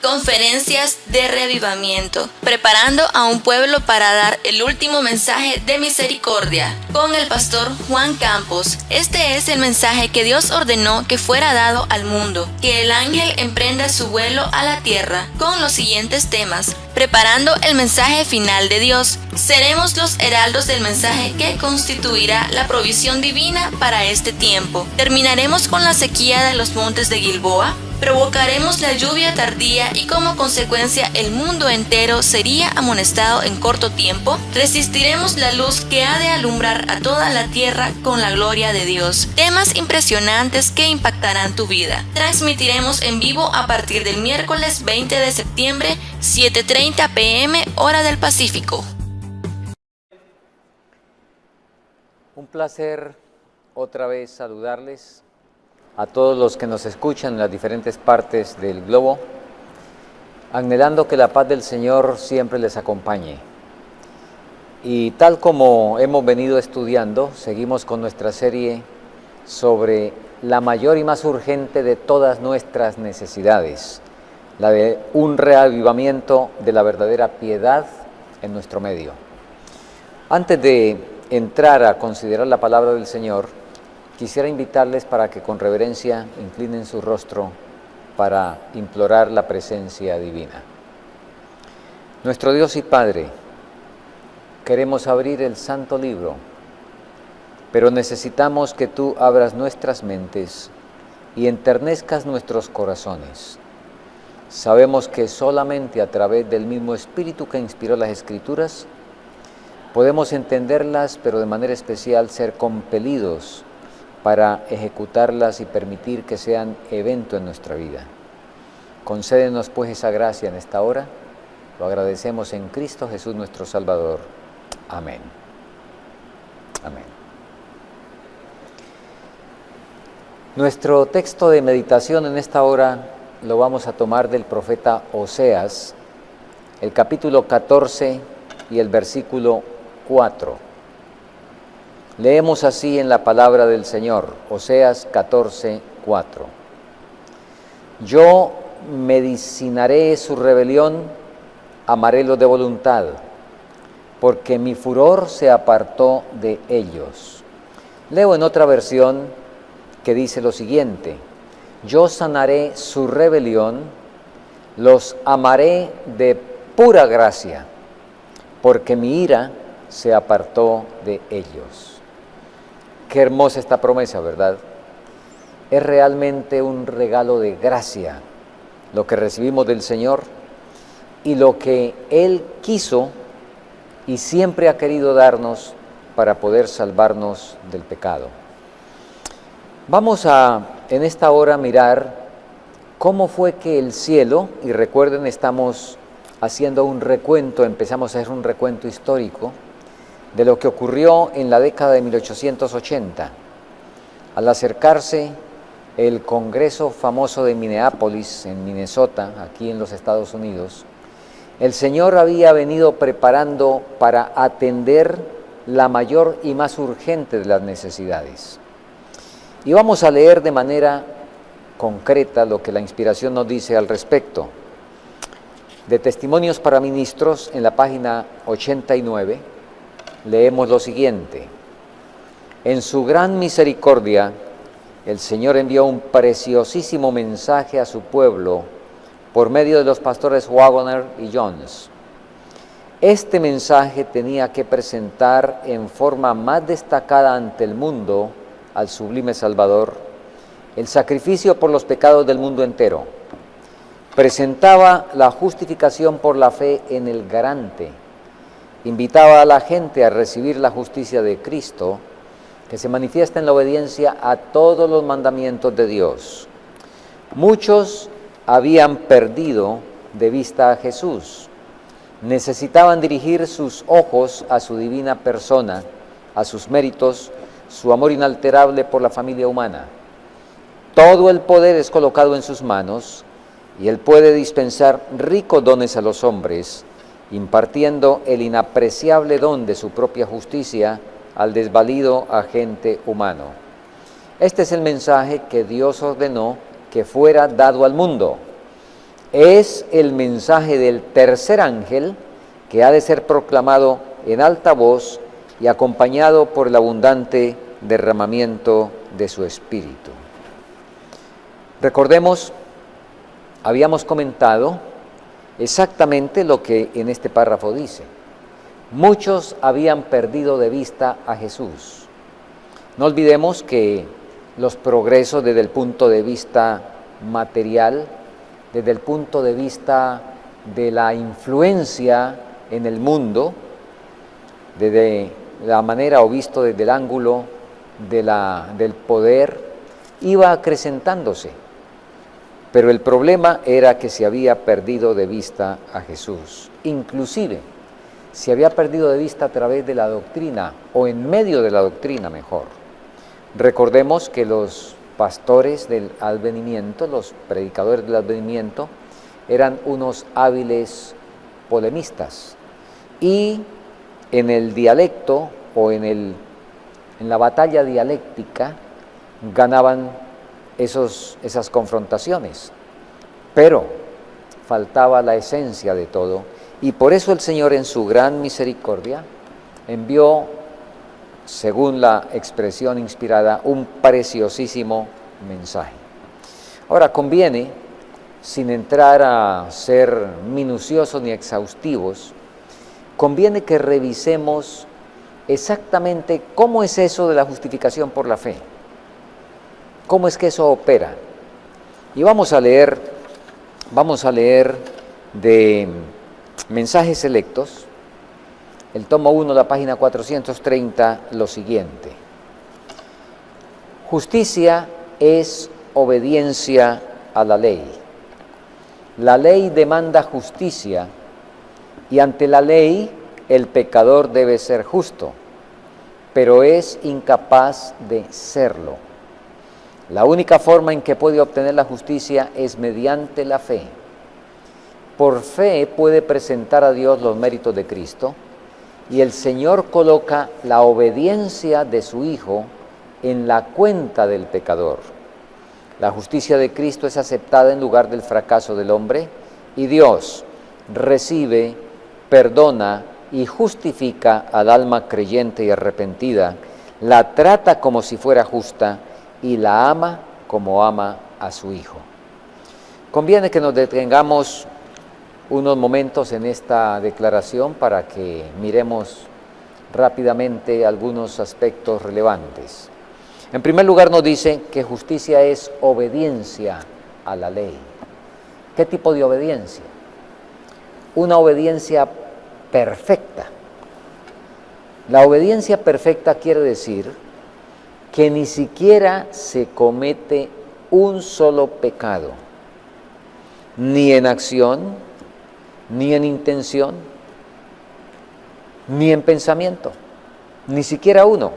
Conferencias de reavivamiento, preparando a un pueblo para dar el último mensaje de misericordia, con el pastor Juan Campos. Este es el mensaje que Dios ordenó que fuera dado al mundo, que el ángel emprenda su vuelo a la tierra, con los siguientes temas: preparando el mensaje final de Dios. Seremos los heraldos del mensaje que constituirá la provisión divina para este tiempo. Terminaremos con la sequía de los montes de Gilboa. Provocaremos la lluvia tardía y como consecuencia el mundo entero sería amonestado en corto tiempo. Resistiremos la luz que ha de alumbrar a toda la tierra con la gloria de Dios. Temas impresionantes que impactarán tu vida. Transmitiremos en vivo a partir del miércoles 20 de septiembre, 7:30 p.m. hora del Pacífico. Un placer otra vez saludarles a todos los que nos escuchan en las diferentes partes del globo, anhelando que la paz del Señor siempre les acompañe. Y tal como hemos venido estudiando, seguimos con nuestra serie sobre la mayor y más urgente de todas nuestras necesidades, la de un reavivamiento de la verdadera piedad en nuestro medio. Antes de entrar a considerar la palabra del Señor, quisiera invitarles para que con reverencia inclinen su rostro para implorar la presencia divina. Nuestro Dios y Padre, queremos abrir el Santo Libro, pero necesitamos que tú abras nuestras mentes y enternezcas nuestros corazones. Sabemos que solamente a través del mismo Espíritu que inspiró las Escrituras podemos entenderlas, pero de manera especial ser compelidos para ejecutarlas y permitir que sean evento en nuestra vida. Concédenos pues esa gracia en esta hora. Lo agradecemos en Cristo Jesús nuestro Salvador. Amén. Amén. Nuestro texto de meditación en esta hora lo vamos a tomar del profeta Oseas, el capítulo 14 y el versículo 4. Leemos así en la palabra del Señor, Oseas 14, 4. Yo medicinaré su rebelión, amarélos de voluntad, porque mi furor se apartó de ellos. Leo en otra versión que dice lo siguiente: yo sanaré su rebelión, los amaré de pura gracia, porque mi ira se apartó de ellos. Qué hermosa esta promesa, ¿verdad? Es realmente un regalo de gracia lo que recibimos del Señor y lo que Él quiso y siempre ha querido darnos para poder salvarnos del pecado. Vamos en esta hora mirar cómo fue que el cielo, y recuerden, estamos haciendo un recuento, empezamos a hacer un recuento histórico de lo que ocurrió en la década de 1880. Al acercarse el Congreso famoso de Minneapolis, en Minnesota, aquí en los Estados Unidos, el Señor había venido preparando para atender la mayor y más urgente de las necesidades. Y vamos a leer de manera concreta lo que la inspiración nos dice al respecto. De Testimonios para Ministros, en la página 89, leemos lo siguiente: en su gran misericordia, el Señor envió un preciosísimo mensaje a su pueblo por medio de los pastores Waggoner y Jones. Este mensaje tenía que presentar en forma más destacada ante el mundo al sublime Salvador, el sacrificio por los pecados del mundo entero. Presentaba la justificación por la fe en el garante. Invitaba a la gente a recibir la justicia de Cristo, que se manifiesta en la obediencia a todos los mandamientos de Dios. Muchos habían perdido de vista a Jesús. Necesitaban dirigir sus ojos a su divina persona, a sus méritos, su amor inalterable por la familia humana. Todo el poder es colocado en sus manos y Él puede dispensar ricos dones a los hombres, impartiendo el inapreciable don de su propia justicia al desvalido agente humano. Este es el mensaje que Dios ordenó que fuera dado al mundo. Es el mensaje del tercer ángel que ha de ser proclamado en alta voz y acompañado por el abundante derramamiento de su espíritu. Recordemos, habíamos comentado exactamente lo que en este párrafo dice. Muchos habían perdido de vista a Jesús. No olvidemos que los progresos desde el punto de vista material, desde el punto de vista de la influencia en el mundo, desde la manera o visto desde el ángulo del poder, iba acrecentándose. Pero el problema era que se había perdido de vista a Jesús. Inclusive, se había perdido de vista a través de la doctrina, o en medio de la doctrina mejor. Recordemos que los pastores del advenimiento, los predicadores del advenimiento, eran unos hábiles polemistas. Y en el dialecto, o en la batalla dialéctica, ganaban esas confrontaciones. Pero faltaba la esencia de todo. Y por eso el Señor, en su gran misericordia, envió, según la expresión inspirada, un preciosísimo mensaje. Ahora conviene, sin entrar a ser minuciosos ni exhaustivos, conviene que revisemos exactamente cómo es eso de la justificación por la fe. ¿Cómo es que eso opera? Y vamos a leer de Mensajes Selectos, el tomo 1, la página 430, lo siguiente. Justicia es obediencia a la ley. La ley demanda justicia y ante la ley el pecador debe ser justo, pero es incapaz de serlo. La única forma en que puede obtener la justicia es mediante la fe. Por fe puede presentar a Dios los méritos de Cristo y el Señor coloca la obediencia de su Hijo en la cuenta del pecador. La justicia de Cristo es aceptada en lugar del fracaso del hombre y Dios recibe, perdona y justifica al alma creyente y arrepentida, la trata como si fuera justa y la ama como ama a su Hijo. Conviene que nos detengamos unos momentos en esta declaración para que miremos rápidamente algunos aspectos relevantes. En primer lugar, nos dice que justicia es obediencia a la ley. ¿Qué tipo de obediencia? Una obediencia perfecta. La obediencia perfecta quiere decir que ni siquiera se comete un solo pecado, ni en acción, ni en intención, ni en pensamiento, ni siquiera uno.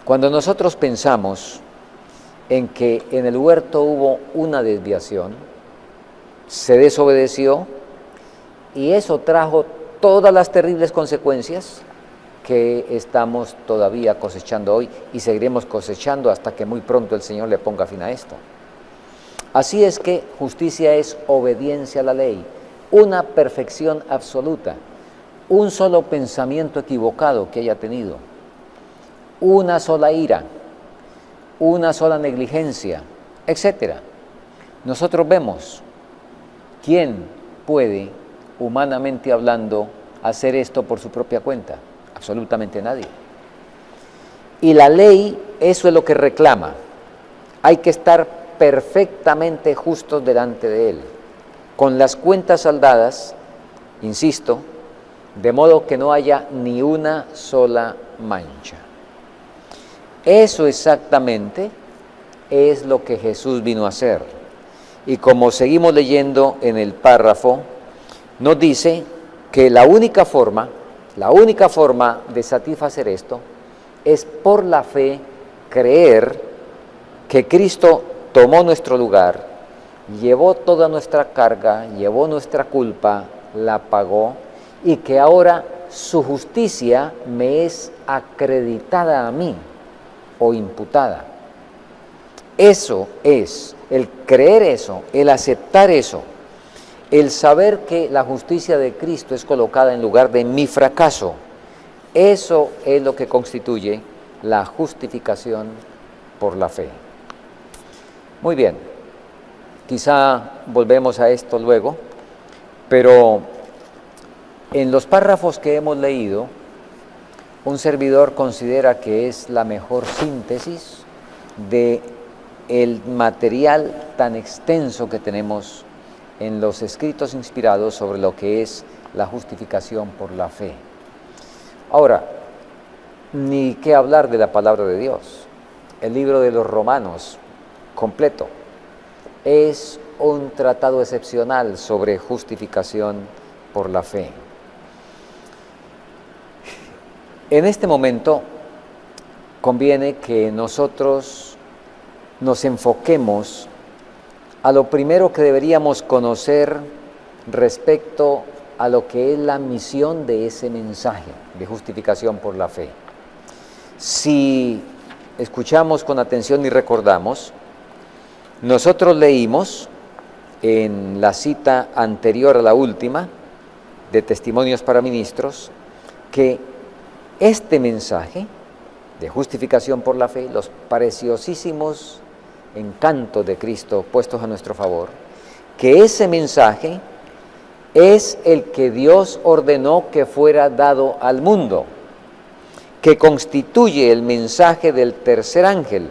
Cuando nosotros pensamos en que en el huerto hubo una desviación, se desobedeció y eso trajo todas las terribles consecuencias que estamos todavía cosechando hoy y seguiremos cosechando hasta que muy pronto el Señor le ponga fin a esto. Así es que justicia es obediencia a la ley, una perfección absoluta, un solo pensamiento equivocado que haya tenido, una sola ira, una sola negligencia, etc. Nosotros vemos quién puede, humanamente hablando, hacer esto por su propia cuenta. Absolutamente nadie. Y la ley, eso es lo que reclama. Hay que estar perfectamente justos delante de Él, con las cuentas saldadas, insisto, de modo que no haya ni una sola mancha. Eso exactamente es lo que Jesús vino a hacer. Y como seguimos leyendo en el párrafo, nos dice que la única forma de satisfacer esto es por la fe creer que Cristo tomó nuestro lugar, llevó toda nuestra carga, llevó nuestra culpa, la pagó y que ahora su justicia me es acreditada a mí o imputada. Eso es, el creer eso, el aceptar eso, el saber que la justicia de Cristo es colocada en lugar de mi fracaso. Eso es lo que constituye la justificación por la fe. Muy bien, quizá volvemos a esto luego, pero en los párrafos que hemos leído, un servidor considera que es la mejor síntesis de el material tan extenso que tenemos en los escritos inspirados sobre lo que es la justificación por la fe. Ahora, ni qué hablar de la palabra de Dios. El libro de los Romanos, completo, es un tratado excepcional sobre justificación por la fe. En este momento conviene que nosotros nos enfoquemos a lo primero que deberíamos conocer respecto a lo que es la misión de ese mensaje de justificación por la fe. Si escuchamos con atención y recordamos, nosotros leímos en la cita anterior a la última de Testimonios para Ministros que este mensaje de justificación por la fe, los preciosísimos encantos de Cristo puestos a nuestro favor, que ese mensaje es el que Dios ordenó que fuera dado al mundo, que constituye el mensaje del tercer ángel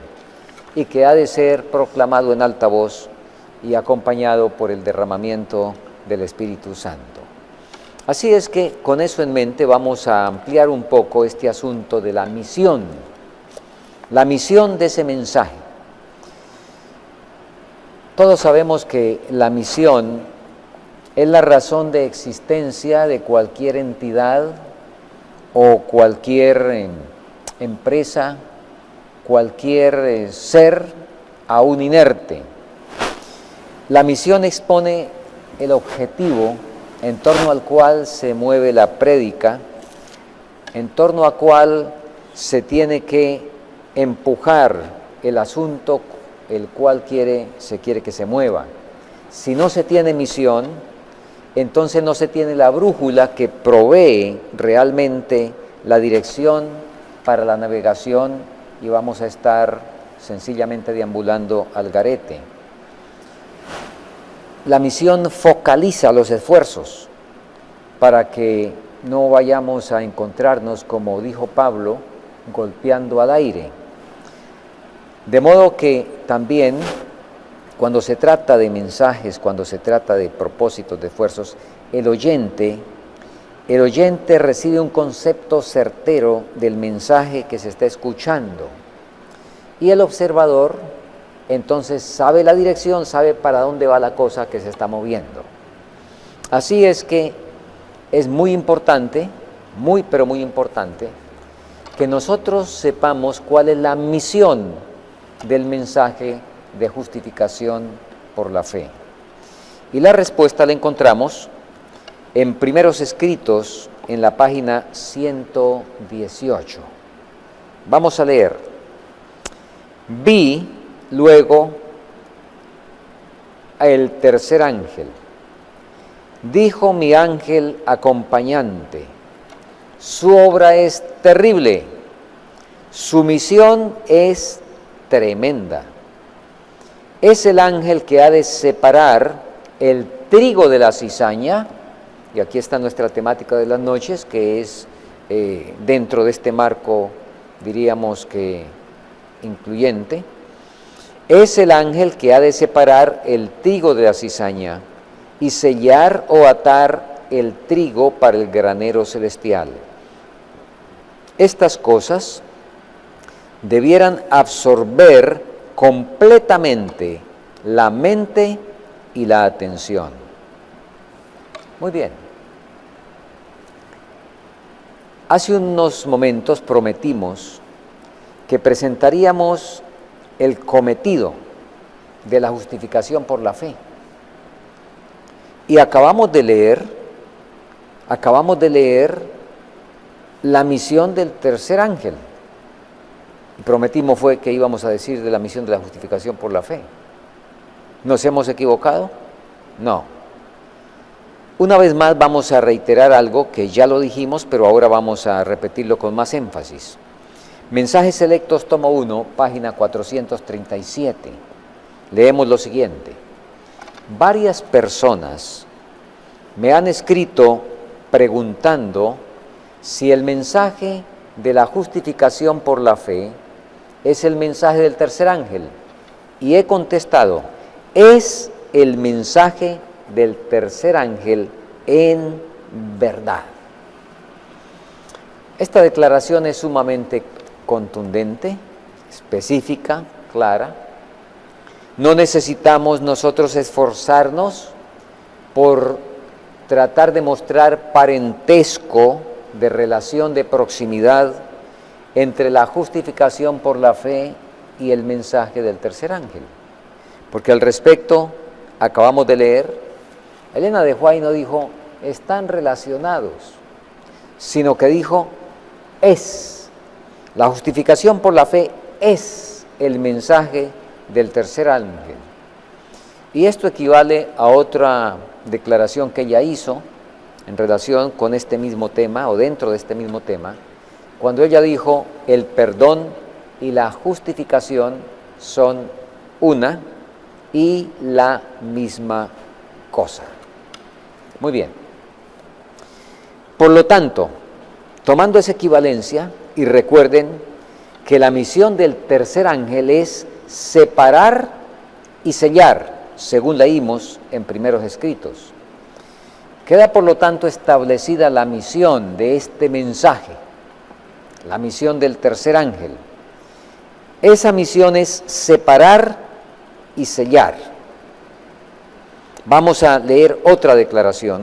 y que ha de ser proclamado en alta voz y acompañado por el derramamiento del Espíritu Santo. Así es que con eso en mente vamos a ampliar un poco este asunto de la misión de ese mensaje. Todos sabemos que la misión es la razón de existencia de cualquier entidad o cualquier empresa, cualquier ser aún inerte. La misión expone el objetivo en torno al cual se mueve la prédica, en torno al cual se tiene que empujar el asunto el cual se quiere que se mueva. Si no se tiene misión, entonces no se tiene la brújula que provee realmente la dirección para la navegación y vamos a estar sencillamente deambulando al garete. La misión focaliza los esfuerzos para que no vayamos a encontrarnos, como dijo Pablo, golpeando al aire. De modo que también cuando se trata de mensajes, cuando se trata de propósitos, de esfuerzos, el oyente recibe un concepto certero del mensaje que se está escuchando. Y el observador entonces sabe la dirección, sabe para dónde va la cosa que se está moviendo. Así es que es muy importante, pero muy importante, que nosotros sepamos cuál es la misión del mensaje de justificación por la fe. Y la respuesta la encontramos en Primeros Escritos, en la página 118. Vamos a leer. Vi luego el tercer ángel. Dijo mi ángel acompañante, su obra es terrible, su misión es tremenda. Es el ángel que ha de separar el trigo de la cizaña, y aquí está nuestra temática de las noches, que es dentro de este marco, diríamos que incluyente. Es el ángel que ha de separar el trigo de la cizaña y sellar o atar el trigo para el granero celestial. Estas cosas debieran absorber completamente la mente y la atención. Muy bien. Hace unos momentos prometimos que presentaríamos el cometido de la justificación por la fe. Y acabamos de leer la misión del tercer ángel. Prometimos fue que íbamos a decir de la misión de la justificación por la fe. ¿Nos hemos equivocado? No. Una vez más vamos a reiterar algo que ya lo dijimos, pero ahora vamos a repetirlo con más énfasis. Mensajes Selectos, tomo 1, página 437. Leemos lo siguiente. Varias personas me han escrito preguntando si el mensaje de la justificación por la fe es el mensaje del tercer ángel. Y he contestado, es el mensaje del tercer ángel en verdad. Esta declaración es sumamente contundente, específica, clara. No necesitamos nosotros esforzarnos por tratar de mostrar parentesco de relación, de proximidad entre la justificación por la fe y el mensaje del tercer ángel. Porque al respecto, acabamos de leer, Elena de White no dijo, están relacionados, sino que dijo, es. La justificación por la fe es el mensaje del tercer ángel. Y esto equivale a otra declaración que ella hizo en relación con este mismo tema, o dentro de este mismo tema, cuando ella dijo, el perdón y la justificación son una y la misma cosa. Muy bien. Por lo tanto, tomando esa equivalencia, y recuerden que la misión del tercer ángel es separar y sellar, según leímos en primeros escritos. Queda por lo tanto establecida la misión de este mensaje, la misión del tercer ángel. Esa misión es separar y sellar. Vamos a leer otra declaración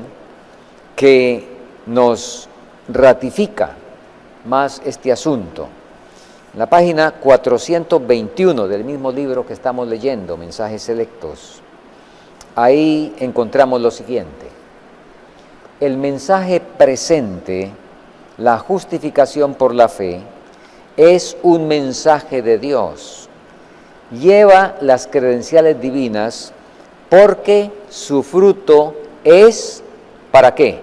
que nos ratifica más este asunto. En la página 421 del mismo libro que estamos leyendo, Mensajes Selectos, ahí encontramos lo siguiente. El mensaje presente, la justificación por la fe, es un mensaje de Dios. Lleva las credenciales divinas porque su fruto es, ¿para qué?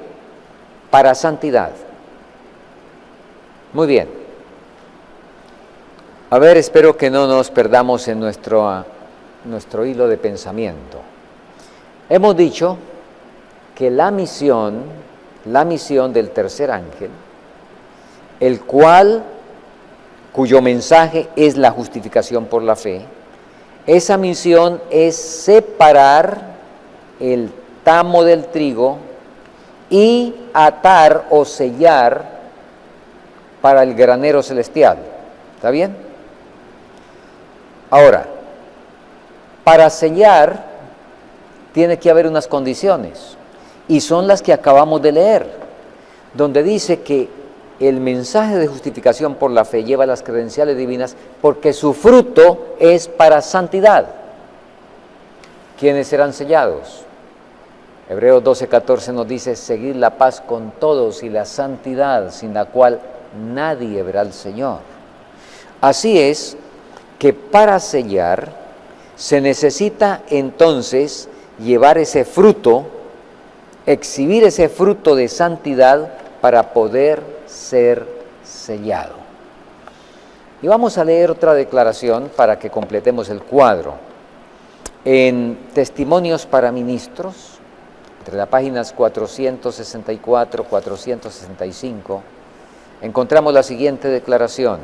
Para santidad. Muy bien. A ver, espero que no nos perdamos en nuestro hilo de pensamiento. Hemos dicho que la misión del tercer ángel, cuyo mensaje es la justificación por la fe, esa misión es separar el tamo del trigo y atar o sellar para el granero celestial. ¿Está bien? Ahora, para sellar tiene que haber unas condiciones, y son las que acabamos de leer, donde dice que el mensaje de justificación por la fe lleva las credenciales divinas porque su fruto es para santidad. ¿Quiénes serán sellados? Hebreos 12:14 nos dice, seguid la paz con todos y la santidad, sin la cual nadie verá al Señor. Así es que para sellar se necesita entonces llevar ese fruto, exhibir ese fruto de santidad para poder ser sellado. Y vamos a leer otra declaración para que completemos el cuadro. En Testimonios para Ministros, entre las páginas 464 y 465, encontramos la siguiente declaración.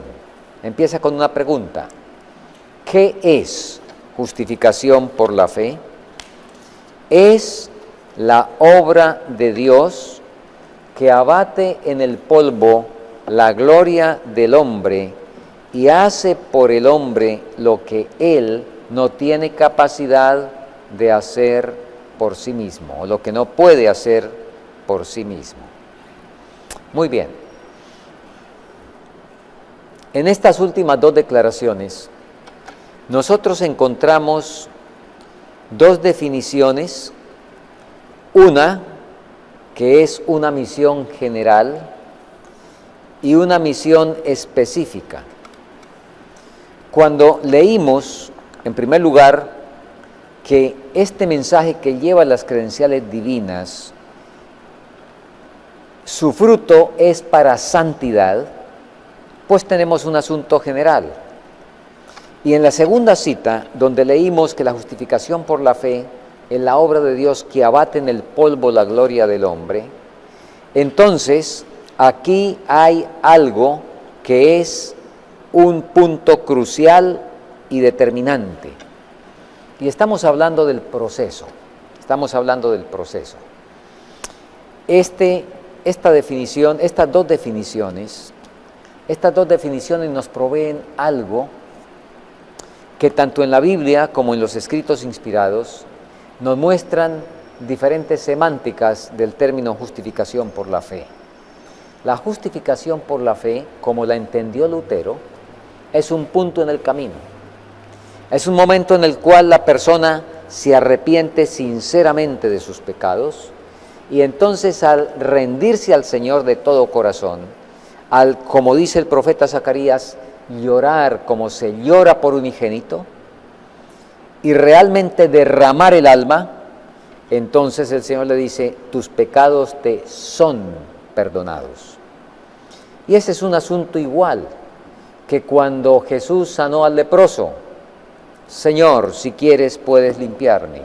Empieza con una pregunta. ¿Qué es justificación por la fe? Es la obra de Dios que abate en el polvo la gloria del hombre y hace por el hombre lo que él no tiene capacidad de hacer por sí mismo, o lo que no puede hacer por sí mismo. Muy bien. En estas últimas dos declaraciones, nosotros encontramos dos definiciones, una que es una misión general y una misión específica. Cuando leímos, en primer lugar, que este mensaje que lleva las credenciales divinas, su fruto es para santidad, pues tenemos un asunto general. Y en la segunda cita, donde leímos que la justificación por la fe es la obra de Dios que abate en el polvo la gloria del hombre, entonces aquí hay algo que es un punto crucial y determinante. Y estamos hablando del proceso. Estamos hablando del proceso. Estas dos definiciones nos proveen algo que tanto en la Biblia como en los escritos inspirados nos muestran diferentes semánticas del término justificación por la fe. La justificación por la fe, como la entendió Lutero, es un punto en el camino. Es un momento en el cual la persona se arrepiente sinceramente de sus pecados y entonces al rendirse al Señor de todo corazón, al, como dice el profeta Zacarías, llorar como se llora por unigénito y realmente derramar el alma, entonces el Señor le dice, tus pecados te son perdonados. Y ese es un asunto igual que cuando Jesús sanó al leproso. Señor, si quieres puedes limpiarme.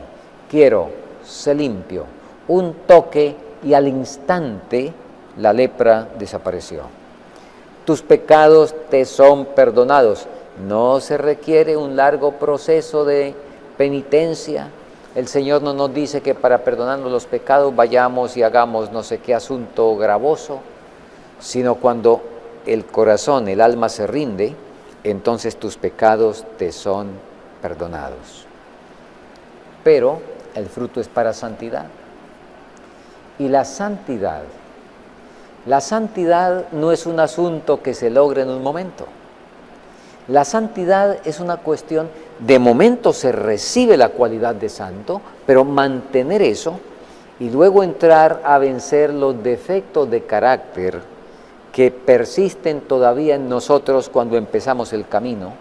Quiero, sé limpio. Un toque y al instante la lepra desapareció. Tus pecados te son perdonados. No se requiere un largo proceso de penitencia. El Señor no nos dice que para perdonarnos los pecados vayamos y hagamos no sé qué asunto gravoso, sino cuando el corazón, el alma se rinde, entonces tus pecados te son perdonados. Pero el fruto es para santidad. Y la santidad no es un asunto que se logre en un momento. La santidad es una cuestión, de momento se recibe la cualidad de santo, pero mantener eso y luego entrar a vencer los defectos de carácter que persisten todavía en nosotros cuando empezamos el camino,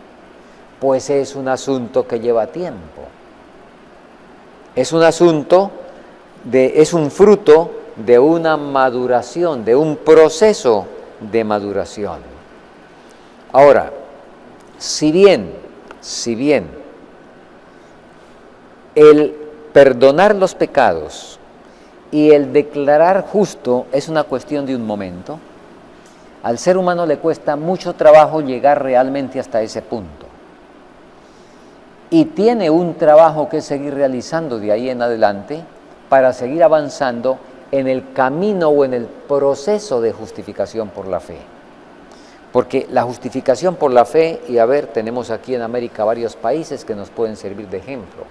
pues es un asunto que lleva tiempo. Es un fruto de una maduración, de un proceso de maduración. Ahora, si bien el perdonar los pecados y el declarar justo es una cuestión de un momento, al ser humano le cuesta mucho trabajo llegar realmente hasta ese punto. Y tiene un trabajo que seguir realizando de ahí en adelante para seguir avanzando en el camino o en el proceso de justificación por la fe. Porque la justificación por la fe, y a ver, tenemos aquí en América varios países que nos pueden servir de ejemplo.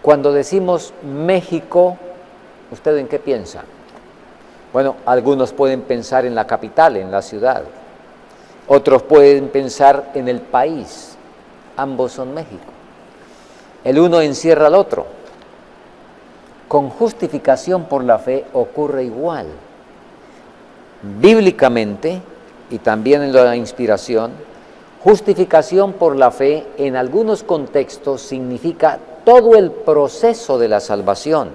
Cuando decimos México, ¿usted en qué piensa? Bueno, algunos pueden pensar en la capital, en la ciudad. Otros pueden pensar en el país. Ambos son México. El uno encierra al otro. Con justificación por la fe ocurre igual. Bíblicamente, y también en la inspiración, justificación por la fe en algunos contextos significa todo el proceso de la salvación,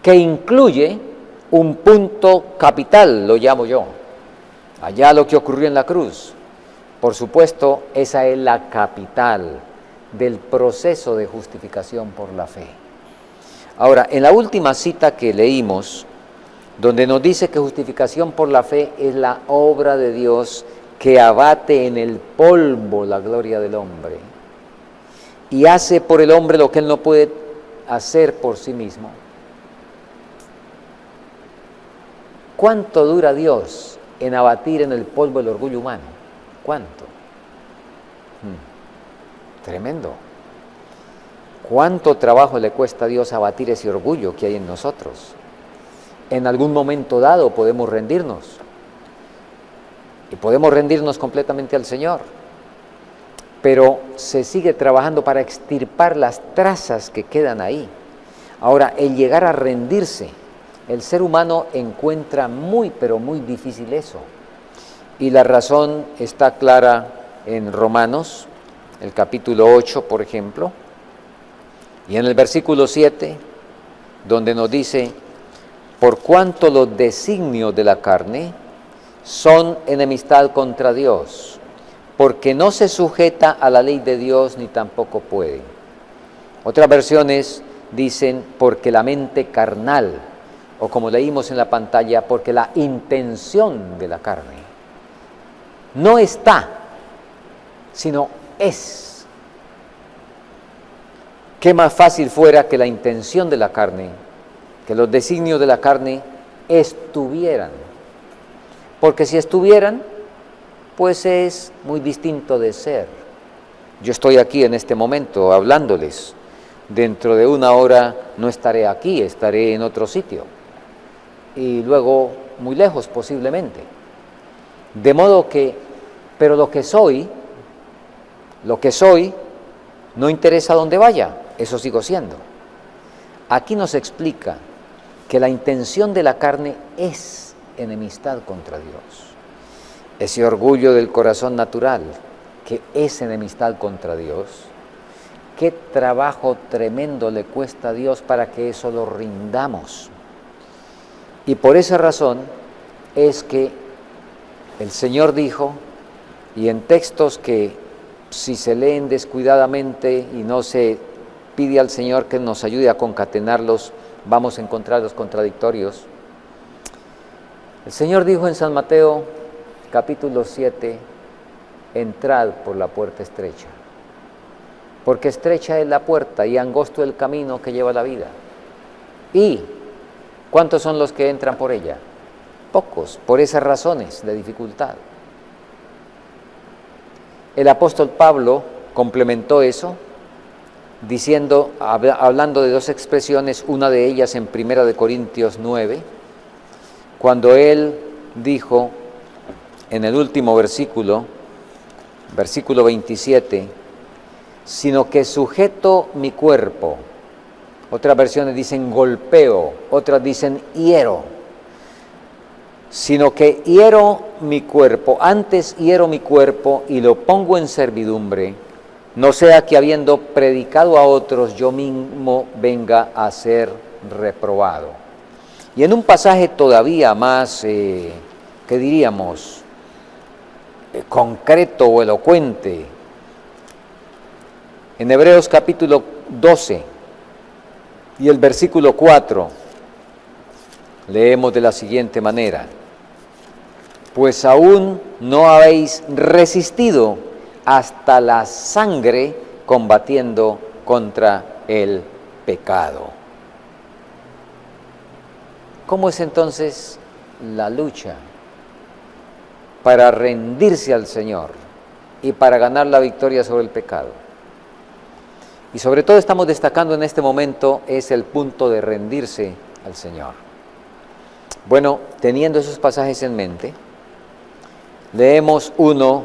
que incluye un punto capital, lo llamo yo. Allá lo que ocurrió en la cruz. Por supuesto, esa es la capital del proceso de justificación por la fe. Ahora, en la última cita que leímos, donde nos dice que justificación por la fe es la obra de Dios que abate en el polvo la gloria del hombre y hace por el hombre lo que él no puede hacer por sí mismo. ¿Cuánto dura Dios en abatir en el polvo el orgullo humano? ¿Cuánto? Tremendo. ¿Cuánto trabajo le cuesta a Dios abatir ese orgullo que hay en nosotros? En algún momento dado podemos rendirnos. Y podemos rendirnos completamente al Señor. Pero se sigue trabajando para extirpar las trazas que quedan ahí. Ahora, el llegar a rendirse, el ser humano encuentra muy, pero muy difícil eso. Y la razón está clara en Romanos, el capítulo 8, por ejemplo, y en el versículo 7, donde nos dice, por cuanto los designios de la carne son enemistad contra Dios, porque no se sujeta a la ley de Dios ni tampoco puede. Otras versiones dicen, porque la mente carnal, o como leímos en la pantalla, porque la intención de la carne no está, sino es. Qué más fácil fuera que la intención de la carne, que los designios de la carne estuvieran. Porque si estuvieran, pues es muy distinto de ser. Yo estoy aquí en este momento hablándoles. Dentro de una hora no estaré aquí, estaré en otro sitio. Y luego muy lejos posiblemente. De modo que, pero lo que soy, no interesa dónde vaya, eso sigo siendo. Aquí nos explica que la intención de la carne es enemistad contra Dios. Ese orgullo del corazón natural, que es enemistad contra Dios, qué trabajo tremendo le cuesta a Dios para que eso lo rindamos. Y por esa razón es que el Señor dijo, y en textos que si se leen descuidadamente y no se pide al Señor que nos ayude a concatenarlos, vamos a encontrar los contradictorios. El Señor dijo en San Mateo, capítulo 7, entrad por la puerta estrecha, porque estrecha es la puerta y angosto el camino que lleva a la vida. ¿Y cuántos son los que entran por ella? Pocos, por esas razones de dificultad. El apóstol Pablo complementó eso diciendo, hablando de dos expresiones, una de ellas en 1 Corintios 9, cuando él dijo en el último versículo, versículo 27, sino que sujeto mi cuerpo. Otras versiones dicen golpeo, otras dicen hiero. Sino que hiero mi cuerpo, antes hiero mi cuerpo y lo pongo en servidumbre, no sea que habiendo predicado a otros yo mismo venga a ser reprobado. Y en un pasaje todavía más, ¿qué diríamos?, concreto o elocuente, en Hebreos capítulo 12 y el versículo 4, leemos de la siguiente manera, pues aún no habéis resistido hasta la sangre combatiendo contra el pecado. ¿Cómo es entonces la lucha para rendirse al Señor y para ganar la victoria sobre el pecado? Y sobre todo estamos destacando en este momento es el punto de rendirse al Señor. Bueno, teniendo esos pasajes en mente, leemos uno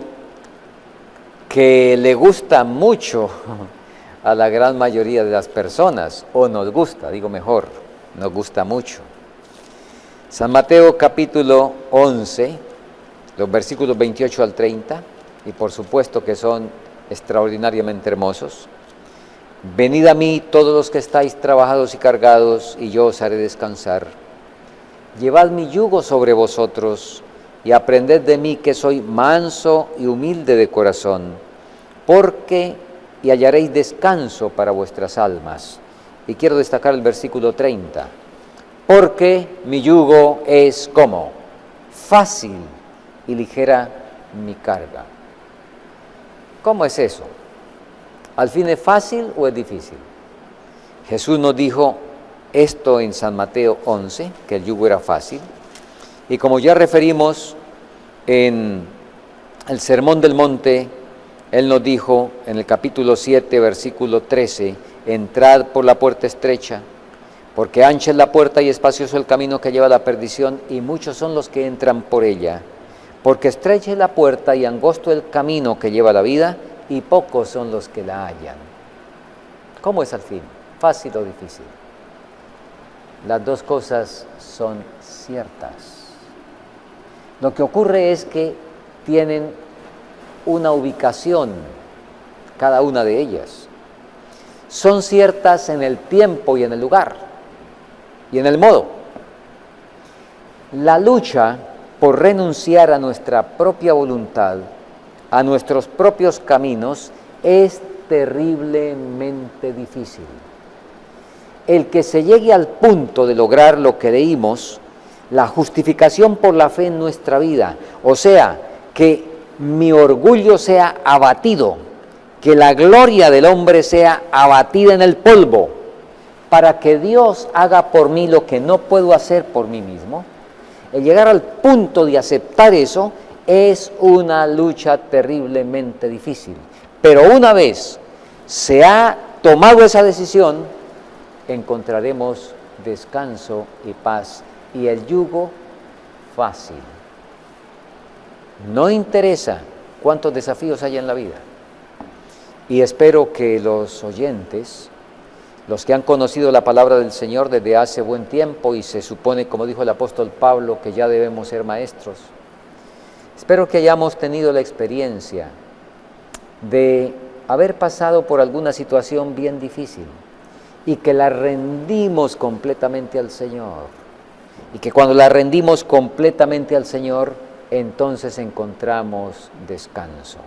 que le gusta mucho a la gran mayoría de las personas, o nos gusta, digo mejor, nos gusta mucho. San Mateo capítulo 11, los versículos 28 al 30, y por supuesto que son extraordinariamente hermosos. Venid a mí todos los que estáis trabajados y cargados, y yo os haré descansar. Llevad mi yugo sobre vosotros, y aprended de mí que soy manso y humilde de corazón, y hallaréis descanso para vuestras almas. Y quiero destacar el versículo 30, porque mi yugo es como fácil y ligera mi carga. ¿Cómo es eso? ¿Al fin es fácil o es difícil? Jesús nos dijo esto en San Mateo 11, que el yugo era fácil. Y como ya referimos en el Sermón del Monte, Él nos dijo en el capítulo 7, versículo 13, entrad por la puerta estrecha, porque ancha es la puerta y espacioso el camino que lleva a la perdición, y muchos son los que entran por ella. Porque estrecha es la puerta y angosto el camino que lleva a la vida, y pocos son los que la hallan. ¿Cómo es al fin? ¿Fácil o difícil? Las dos cosas son ciertas. Lo que ocurre es que tienen una ubicación, cada una de ellas. Son ciertas en el tiempo y en el lugar y en el modo. La lucha por renunciar a nuestra propia voluntad, a nuestros propios caminos, es terriblemente difícil. El que se llegue al punto de lograr lo que leímos, la justificación por la fe en nuestra vida, o sea, que mi orgullo sea abatido, que la gloria del hombre sea abatida en el polvo, para que Dios haga por mí lo que no puedo hacer por mí mismo. El llegar al punto de aceptar eso es una lucha terriblemente difícil. Pero una vez se ha tomado esa decisión, encontraremos descanso y paz y el yugo fácil. No interesa cuántos desafíos haya en la vida. Y espero que los oyentes, los que han conocido la palabra del Señor desde hace buen tiempo, y se supone, como dijo el apóstol Pablo, que ya debemos ser maestros, espero que hayamos tenido la experiencia de haber pasado por alguna situación bien difícil y que la rendimos completamente al Señor. Y que cuando la rendimos completamente al Señor, entonces encontramos descanso.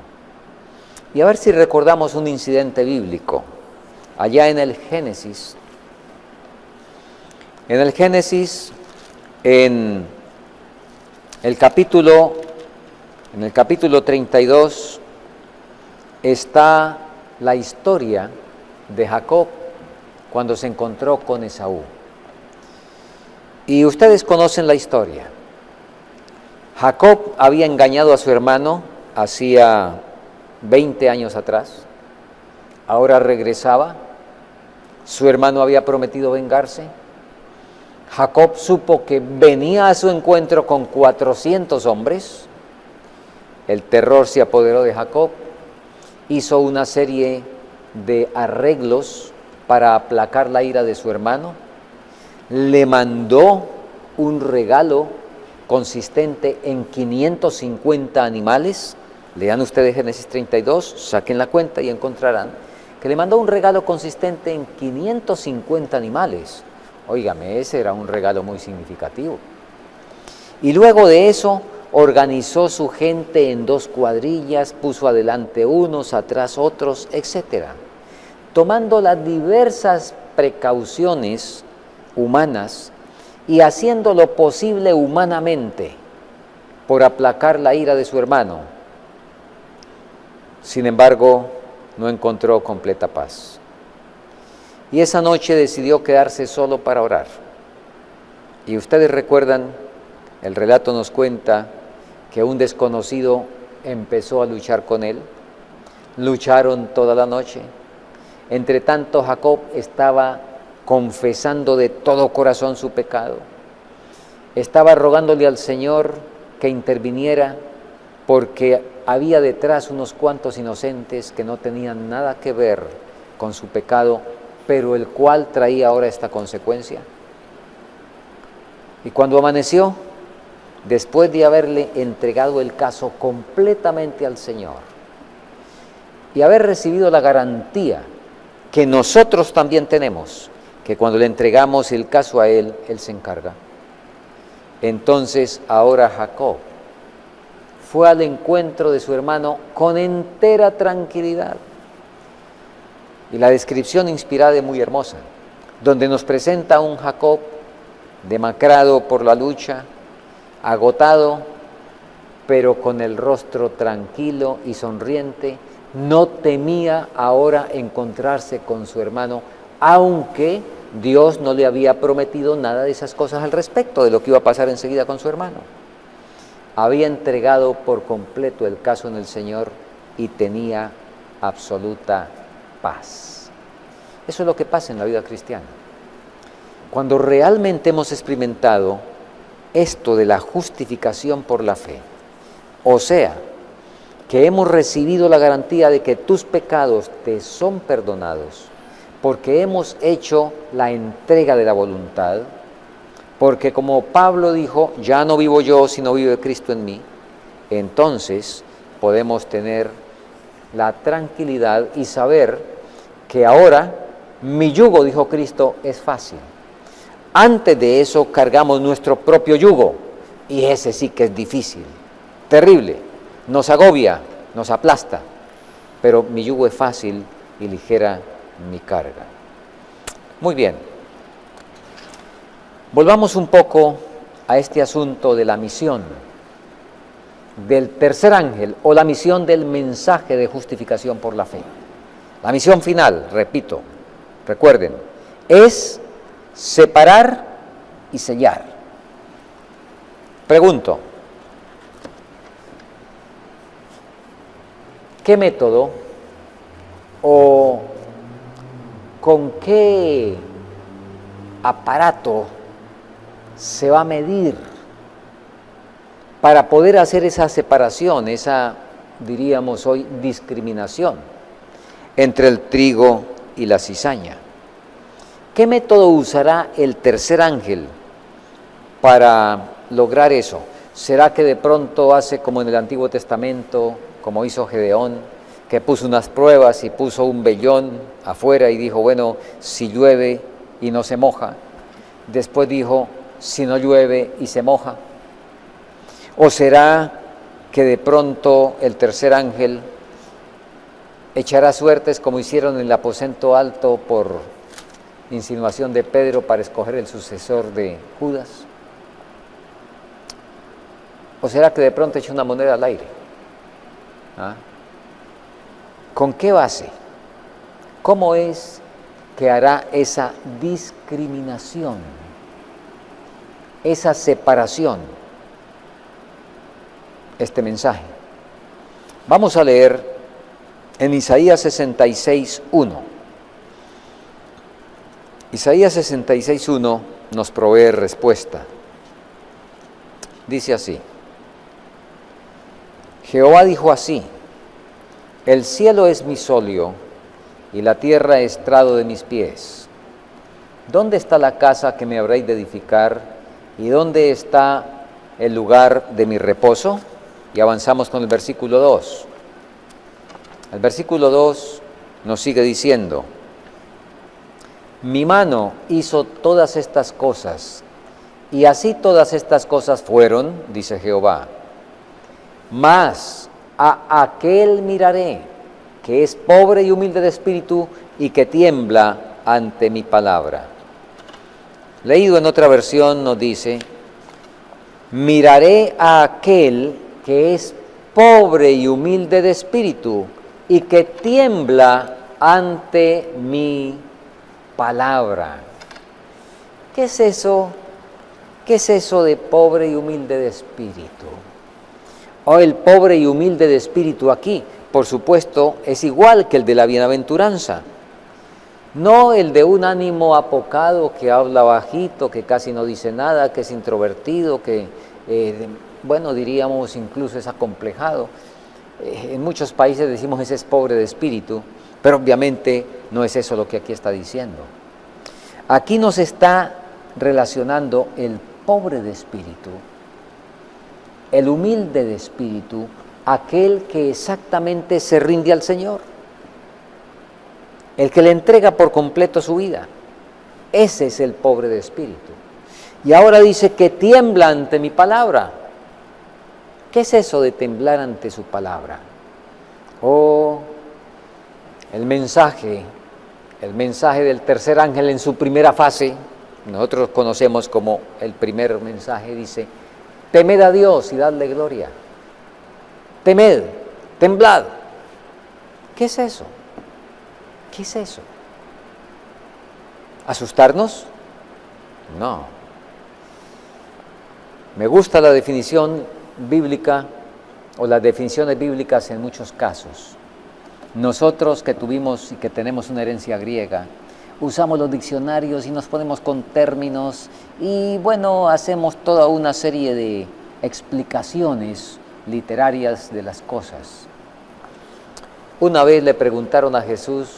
Y a ver si recordamos un incidente bíblico. Allá en el Génesis, en el capítulo 32, está la historia de Jacob cuando se encontró con Esaú. Y ustedes conocen la historia. Jacob había engañado a su hermano hacía 20 años atrás. Ahora regresaba. Su hermano había prometido vengarse. Jacob supo que venía a su encuentro con 400 hombres. El terror se apoderó de Jacob. Hizo una serie de arreglos para aplacar la ira de su hermano. Le mandó un regalo consistente en 550 animales. Lean ustedes Génesis 32, saquen la cuenta y encontrarán que le mandó un regalo consistente en 550 animales. Óigame, ese era un regalo muy significativo. Y luego de eso organizó su gente en 2 cuadrillas, puso adelante unos, atrás otros, etc. Tomando las diversas precauciones humanas y haciendo lo posible humanamente por aplacar la ira de su hermano. Sin embargo, no encontró completa paz. Y esa noche decidió quedarse solo para orar. Y ustedes recuerdan, el relato nos cuenta que un desconocido empezó a luchar con él. Lucharon toda la noche. Entre tanto, Jacob estaba confesando de todo corazón su pecado. Estaba rogándole al Señor que interviniera porque había detrás unos cuantos inocentes que no tenían nada que ver con su pecado, pero el cual traía ahora esta consecuencia. Y cuando amaneció, después de haberle entregado el caso completamente al Señor y haber recibido la garantía que nosotros también tenemos, que cuando le entregamos el caso a Él, Él se encarga. Entonces ahora Jacob fue al encuentro de su hermano con entera tranquilidad. Y la descripción inspirada es muy hermosa, donde nos presenta a un Jacob demacrado por la lucha, agotado, pero con el rostro tranquilo y sonriente. No temía ahora encontrarse con su hermano, aunque Dios no le había prometido nada de esas cosas al respecto, de lo que iba a pasar enseguida con su hermano. Había entregado por completo el caso en el Señor y tenía absoluta paz. Eso es lo que pasa en la vida cristiana. Cuando realmente hemos experimentado esto de la justificación por la fe, o sea, que hemos recibido la garantía de que tus pecados te son perdonados, porque hemos hecho la entrega de la voluntad, porque como Pablo dijo, ya no vivo yo, sino vive Cristo en mí, entonces podemos tener la tranquilidad y saber que ahora mi yugo, dijo Cristo, es fácil. Antes de eso cargamos nuestro propio yugo y ese sí que es difícil, terrible, nos agobia, nos aplasta, pero mi yugo es fácil y ligera mi carga. Muy bien, volvamos un poco a este asunto de la misión del tercer ángel o la misión del mensaje de justificación por la fe. La misión final, repito, recuerden, es separar y sellar. Pregunto, ¿qué método o con qué aparato se va a medir para poder hacer esa separación, esa, diríamos hoy, discriminación entre el trigo y la cizaña? ¿Qué método usará el tercer ángel para lograr eso? ¿Será que de pronto hace como en el Antiguo Testamento, como hizo Gedeón, que puso unas pruebas y puso un vellón afuera y dijo, bueno, si llueve y no se moja? Después dijo, si no llueve y se moja. ¿O será que de pronto el tercer ángel echará suertes como hicieron en el aposento alto por insinuación de Pedro para escoger el sucesor de Judas? ¿O será que de pronto echa una moneda al aire? ¿Ah? ¿Con qué base? ¿Cómo es que hará esa discriminación, esa separación, este mensaje? Vamos a leer en Isaías 66:1. Isaías 66:1 nos provee respuesta. Dice así: Jehová dijo así: el cielo es mi solio y la tierra estrado de mis pies. ¿Dónde está la casa que me habréis de edificar y dónde está el lugar de mi reposo? Y avanzamos con el versículo 2. El versículo 2 nos sigue diciendo: mi mano hizo todas estas cosas, y así todas estas cosas fueron, dice Jehová. Mas a aquel miraré, que es pobre y humilde de espíritu, y que tiembla ante mi palabra. Leído en otra versión nos dice: miraré a aquel que es pobre y humilde de espíritu, y que tiembla ante mi palabra. ¿Qué es eso? ¿Qué es eso de pobre y humilde de espíritu? O el pobre y humilde de espíritu aquí, por supuesto, es igual que el de la bienaventuranza. No el de un ánimo apocado que habla bajito, que casi no dice nada, que es introvertido, que, bueno, diríamos incluso es acomplejado. En muchos países decimos ese es pobre de espíritu, pero obviamente no es eso lo que aquí está diciendo. Aquí nos está relacionando el pobre de espíritu, el humilde de espíritu, aquel que exactamente se rinde al Señor, el que le entrega por completo su vida. Ese es el pobre de espíritu. Y ahora dice que tiembla ante mi palabra. ¿Qué es eso de temblar ante su palabra? Oh, el mensaje del tercer ángel en su primera fase, nosotros conocemos como el primer mensaje, dice: temed a Dios y dadle gloria. Temed, temblad. ¿Qué es eso? ¿Qué es eso? ¿Asustarnos? No. Me gusta la definición bíblica o las definiciones bíblicas en muchos casos. Nosotros que tuvimos y que tenemos una herencia griega, usamos los diccionarios y nos ponemos con términos y bueno, hacemos toda una serie de explicaciones literarias de las cosas. Una vez le preguntaron a Jesús: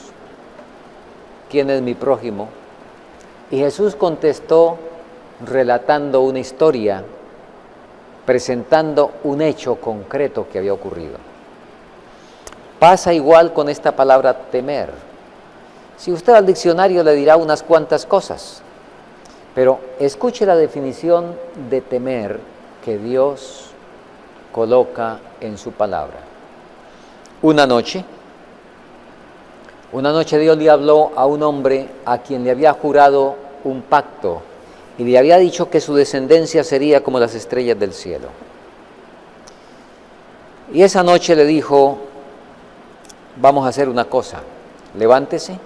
¿quién es mi prójimo? Y Jesús contestó relatando una historia, presentando un hecho concreto que había ocurrido. Pasa igual con esta palabra temer. Si usted al diccionario le dirá unas cuantas cosas, pero escuche la definición de temer que Dios coloca en su palabra. Una noche Dios le habló a un hombre a quien le había jurado un pacto y le había dicho que su descendencia sería como las estrellas del cielo. Y esa noche le dijo: vamos a hacer una cosa, levántese,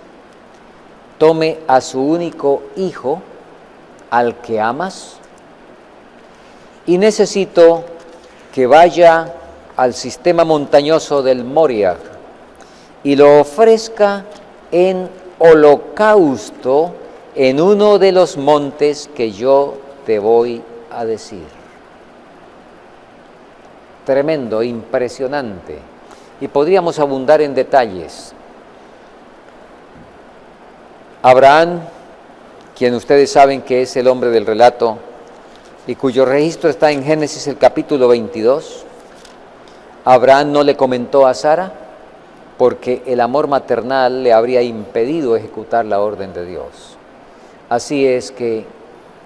tome a su único hijo, al que amas, y necesito que vaya al sistema montañoso del Moriah y lo ofrezca en holocausto en uno de los montes que yo te voy a decir. Tremendo, impresionante. Y podríamos abundar en detalles. Abraham, quien ustedes saben que es el hombre del relato y cuyo registro está en Génesis el capítulo 22, Abraham no le comentó a Sara porque el amor maternal le habría impedido ejecutar la orden de Dios. Así es que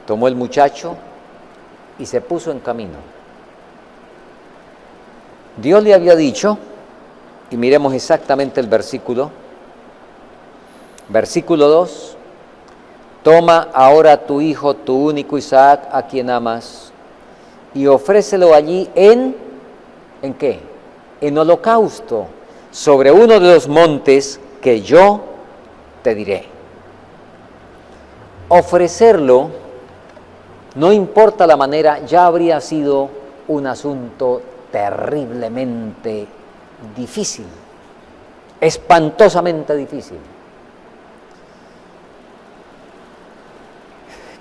tomó el muchacho y se puso en camino. Dios le había dicho, y miremos exactamente el versículo 2, toma ahora tu hijo, tu único Isaac, a quien amas, y ofrécelo allí ¿en qué? En holocausto, sobre uno de los montes que yo te diré. Ofrecerlo, no importa la manera, ya habría sido un asunto terriblemente difícil, espantosamente difícil.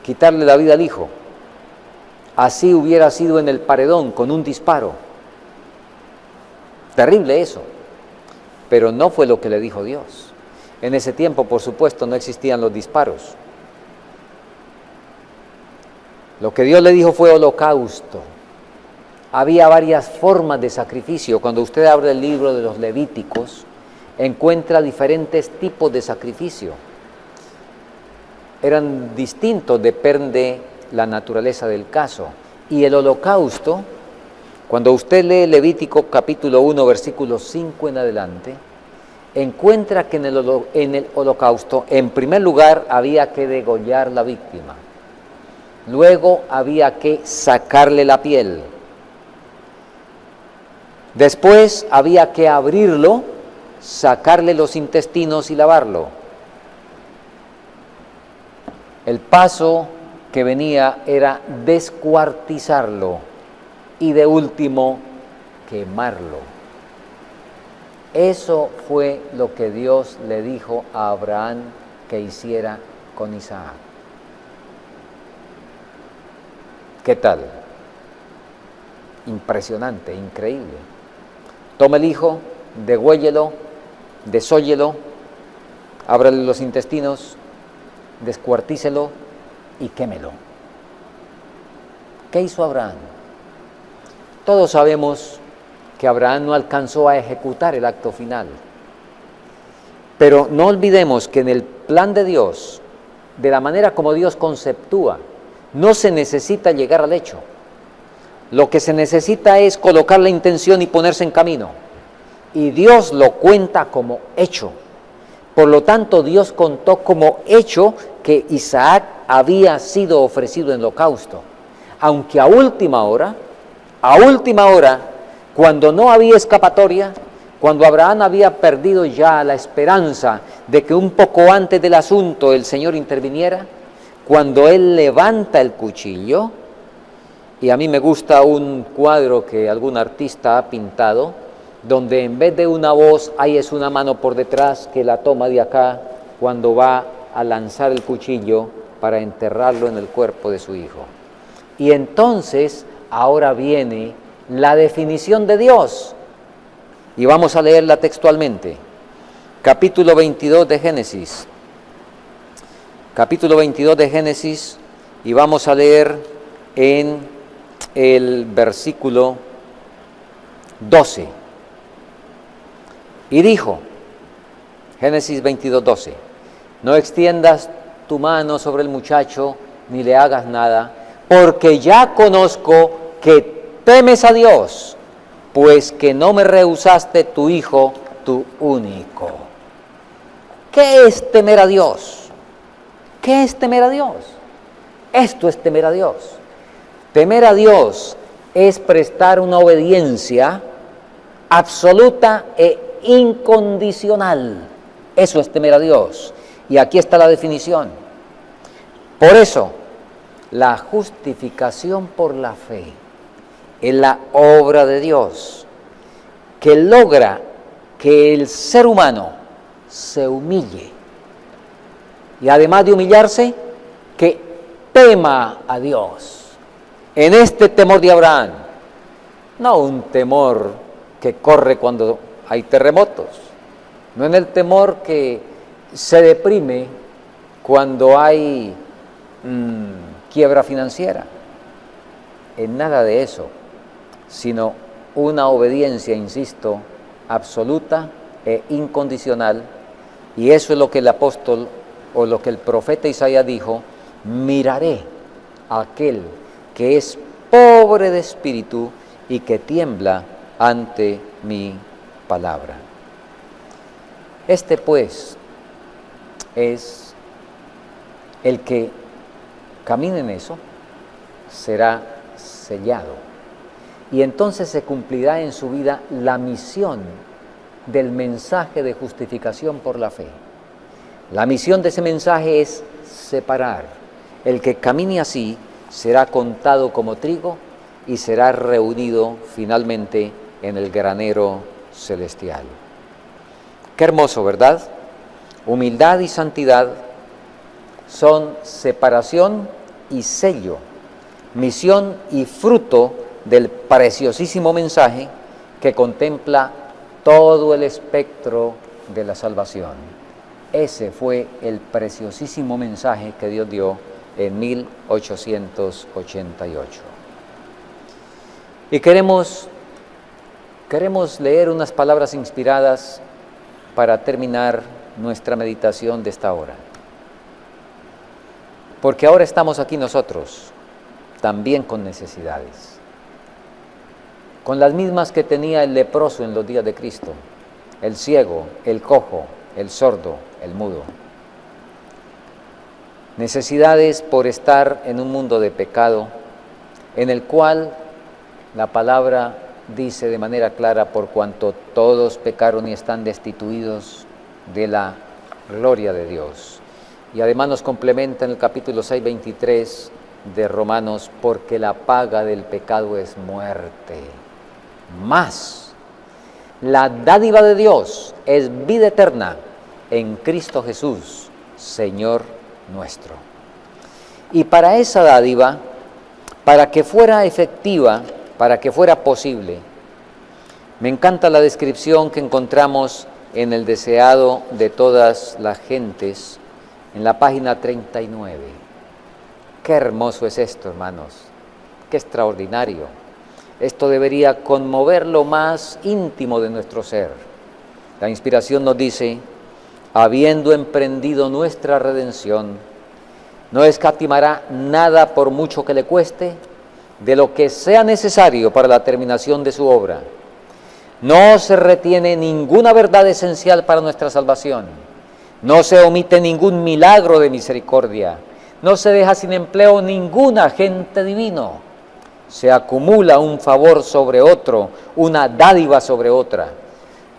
Quitarle la vida al hijo, así hubiera sido en el paredón con un disparo. Terrible eso, pero no fue lo que le dijo Dios. En ese tiempo, por supuesto, no existían los disparos. Lo que Dios le dijo fue holocausto. Había varias formas de sacrificio. Cuando usted abre el libro de los Levíticos, encuentra diferentes tipos de sacrificio. Eran distintos, depende la naturaleza del caso. Y el holocausto, cuando usted lee Levítico capítulo 1, versículo 5 en adelante, encuentra que en el holocausto, en primer lugar, había que degollar la víctima. Luego había que sacarle la piel. Después había que abrirlo, sacarle los intestinos y lavarlo. El paso que venía era descuartizarlo y de último quemarlo. Eso fue lo que Dios le dijo a Abraham que hiciera con Isaac. ¿Qué tal? Impresionante, increíble. Toma el hijo, degüéllelo, desóllelo, ábrale los intestinos, descuartícelo y quémelo. ¿Qué hizo Abraham? Todos sabemos que Abraham no alcanzó a ejecutar el acto final. Pero no olvidemos que en el plan de Dios, de la manera como Dios conceptúa, no se necesita llegar al hecho. Lo que se necesita es colocar la intención y ponerse en camino. Y Dios lo cuenta como hecho. Por lo tanto, Dios contó como hecho que Isaac había sido ofrecido en holocausto. Aunque a última hora, cuando no había escapatoria, cuando Abraham había perdido ya la esperanza de que un poco antes del asunto el Señor interviniera, cuando él levanta el cuchillo, y a mí me gusta un cuadro que algún artista ha pintado, donde en vez de una voz hay es una mano por detrás que la toma de acá cuando va a lanzar el cuchillo para enterrarlo en el cuerpo de su hijo. Y entonces ahora viene la definición de Dios, y vamos a leerla textualmente. Capítulo 22 de Génesis. Capítulo 22 de Génesis, y vamos a leer en el versículo 12. Y dijo, Génesis 22:12, no extiendas tu mano sobre el muchacho ni le hagas nada, porque ya conozco que temes a Dios, pues que no me rehusaste tu hijo, tu único. ¿Qué es temer a Dios? ¿Qué es temer a Dios? Esto es temer a Dios. Temer a Dios es prestar una obediencia absoluta e incondicional. Eso es temer a Dios. Y aquí está la definición. Por eso, la justificación por la fe es la obra de Dios que logra que el ser humano se humille. Y además de humillarse, que tema a Dios. En este temor de Abraham, no un temor que corre cuando hay terremotos, no en el temor que se deprime cuando hay quiebra financiera, en nada de eso, sino una obediencia, insisto, absoluta e incondicional, y eso es lo que el apóstol o lo que el profeta Isaías dijo: miraré a aquel que es pobre de espíritu y que tiembla ante mi palabra. Este pues es el que camine en eso, será sellado. Y entonces se cumplirá en su vida la misión del mensaje de justificación por la fe. La misión de ese mensaje es separar. El que camine así será contado como trigo y será reunido finalmente en el granero celestial. Qué hermoso, ¿verdad? Humildad y santidad son separación y sello, misión y fruto del preciosísimo mensaje que contempla todo el espectro de la salvación. Ese fue el preciosísimo mensaje que Dios dio en 1888. Y queremos leer unas palabras inspiradas para terminar nuestra meditación de esta hora. Porque ahora estamos aquí nosotros, también con necesidades, con las mismas que tenía el leproso en los días de Cristo, el ciego, el cojo, el sordo, el mudo. Necesidades por estar en un mundo de pecado, en el cual la palabra dice de manera clara: por cuanto todos pecaron y están destituidos de la gloria de Dios. Y además nos complementa en el capítulo 6:23 de Romanos: porque la paga del pecado es muerte, mas la dádiva de Dios es vida eterna en Cristo Jesús, Señor nuestro. Y para esa dádiva, para que fuera efectiva, para que fuera posible, me encanta la descripción que encontramos en el deseado de todas las gentes, en la página 39. Qué hermoso es esto, hermanos, qué extraordinario. Esto debería conmover lo más íntimo de nuestro ser. La inspiración nos dice: habiendo emprendido nuestra redención, no escatimará nada por mucho que le cueste, de lo que sea necesario para la terminación de su obra. No se retiene ninguna verdad esencial para nuestra salvación. No se omite ningún milagro de misericordia. No se deja sin empleo ningún agente divino. Se acumula un favor sobre otro, una dádiva sobre otra.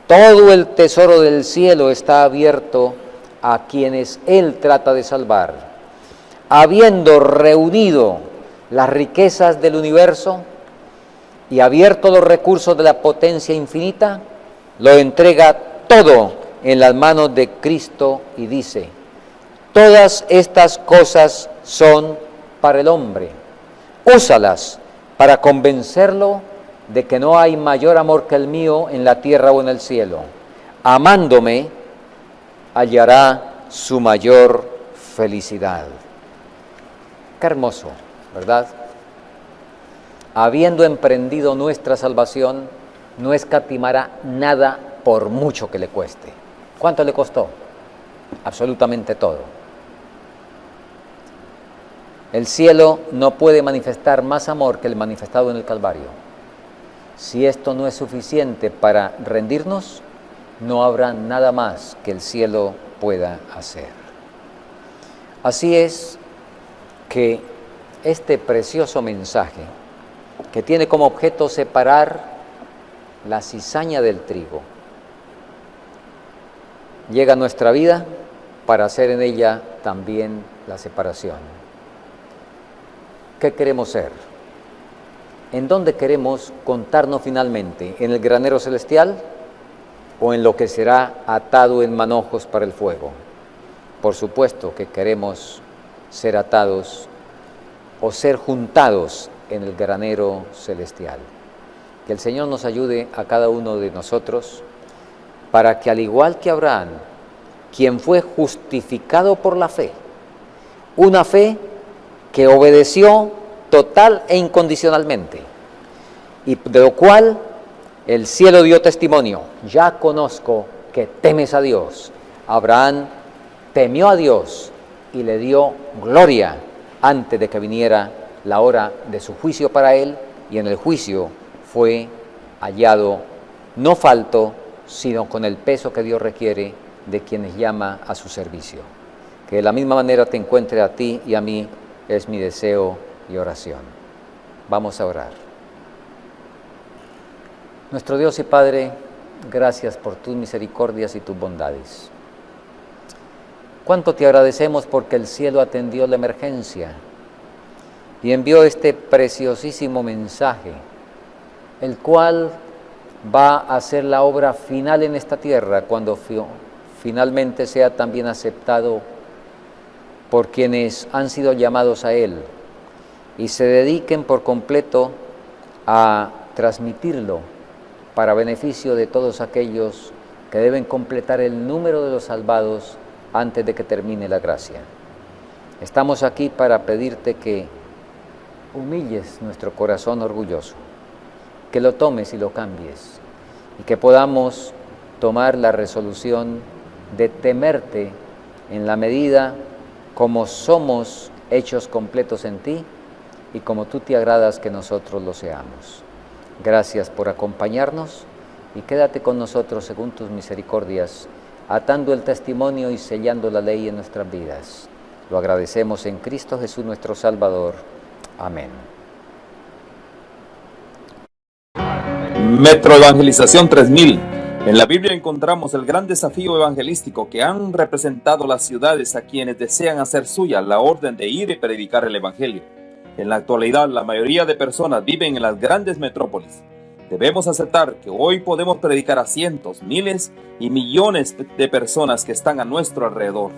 Todo el tesoro del cielo está abierto a quienes Él trata de salvar. Habiendo reunido las riquezas del universo y abierto los recursos de la potencia infinita, lo entrega todo en las manos de Cristo y dice: todas estas cosas son para el hombre, úsalas para convencerlo de que no hay mayor amor que el mío en la tierra o en el cielo. Amándome, hallará su mayor felicidad. Qué hermoso, ¿verdad? Habiendo emprendido nuestra salvación, no escatimará nada por mucho que le cueste. ¿Cuánto le costó? Absolutamente todo. El cielo no puede manifestar más amor que el manifestado en el Calvario. Si esto no es suficiente para rendirnos, no habrá nada más que el cielo pueda hacer. Así es que este precioso mensaje, que tiene como objeto separar la cizaña del trigo, llega a nuestra vida para hacer en ella también la separación. ¿Qué queremos ser? ¿En dónde queremos contarnos finalmente? ¿En el granero celestial o en lo que será atado en manojos para el fuego? Por supuesto que queremos ser atados o ser juntados en el granero celestial. Que el Señor nos ayude a cada uno de nosotros para que, al igual que Abraham, quien fue justificado por la fe, una fe que obedeció total e incondicionalmente, y de lo cual el cielo dio testimonio: ya conozco que temes a Dios. Abraham temió a Dios y le dio gloria antes de que viniera la hora de su juicio para él, y en el juicio fue hallado no falto, sino con el peso que Dios requiere de quienes llama a su servicio. Que de la misma manera te encuentre a ti y a mí es mi deseo y oración. Vamos a orar. Nuestro Dios y Padre, gracias por tus misericordias y tus bondades. Cuánto te agradecemos porque el cielo atendió la emergencia y envió este preciosísimo mensaje, el cual va a hacer la obra final en esta tierra cuando finalmente sea también aceptado por quienes han sido llamados a él y se dediquen por completo a transmitirlo para beneficio de todos aquellos que deben completar el número de los salvados antes de que termine la gracia. Estamos aquí para pedirte que humilles nuestro corazón orgulloso, que lo tomes y lo cambies, y que podamos tomar la resolución de temerte en la medida como somos hechos completos en ti y como tú te agradas que nosotros lo seamos. Gracias por acompañarnos y quédate con nosotros según tus misericordias, atando el testimonio y sellando la ley en nuestras vidas. Lo agradecemos en Cristo Jesús nuestro Salvador. Amén. Metro Evangelización 3000. En la Biblia encontramos el gran desafío evangelístico que han representado las ciudades a quienes desean hacer suya la orden de ir y predicar el Evangelio. En la actualidad, la mayoría de personas viven en las grandes metrópolis. Debemos aceptar que hoy podemos predicar a cientos, miles y millones de personas que están a nuestro alrededor.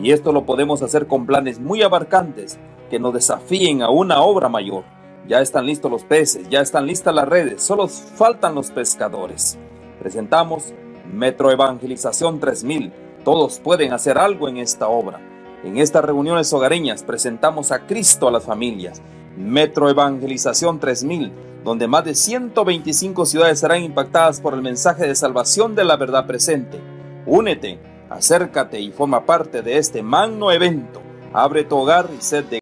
Y esto lo podemos hacer con planes muy abarcantes que nos desafíen a una obra mayor. Ya están listos los peces, ya están listas las redes, solo faltan los pescadores. Presentamos Metro Evangelización 3000. Todos pueden hacer algo en esta obra. En estas reuniones hogareñas presentamos a Cristo a las familias. Metro Evangelización 3000, donde más de 125 ciudades serán impactadas por el mensaje de salvación de la verdad presente. Únete, acércate y forma parte de este magno evento. Abre tu hogar y sed de